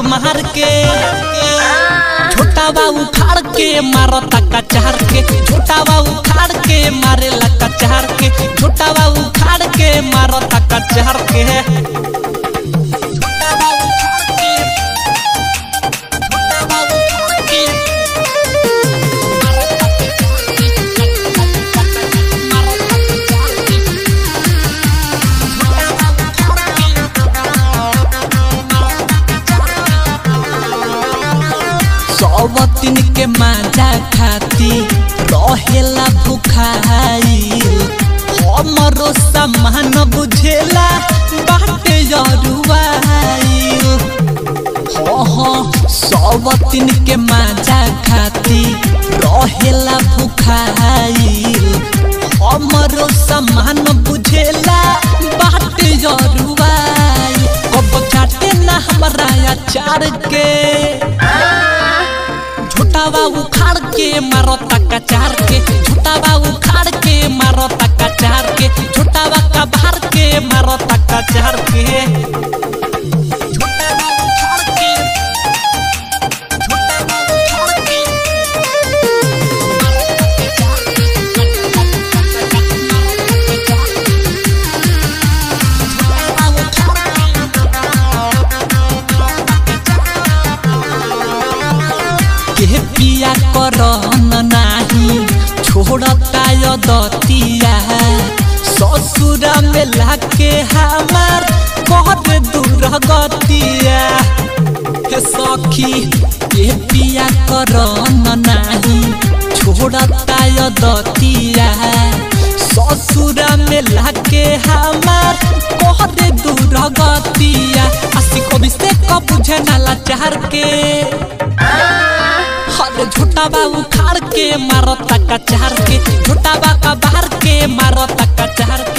मार के छोटा बाबू खाड़ के मारो तका चार के छोटा बाबू खाड़ के मारे लका चार के छोटा बाबू खाड़ के मारो तका चार के सवतिन के माजा खाती रहेला भुखाइल हमरो सामान बुझेला बाटे जरुआइल सवतिन के माजा खाती रहेला भुखाइल हमरो सामान बुझेला बाटे जरुआइल कब चाटे ना हमरा अचार के छोटा बाबू खाड़ के मारो तका चार के छोटा बाबू खाड़ के मारो तका चार के छोटा बाका भार के मारो तका चार के छोटा बाबू खाड़ के छोटा बाबू खाड़ के के पिया करन नाही छोड़ता दतिया ससुर में लाके हमार कर दूर गतिया हे सखी के पिया करन नाही छोड़ता दतिया ससुर में लाके हमार कर दूर गतिया आसी कभी से कब बुझे नाला चार के छोटा बाबू खाड़ के मारो तका चार के छोटा बाका बाहर के मारो तका चार के।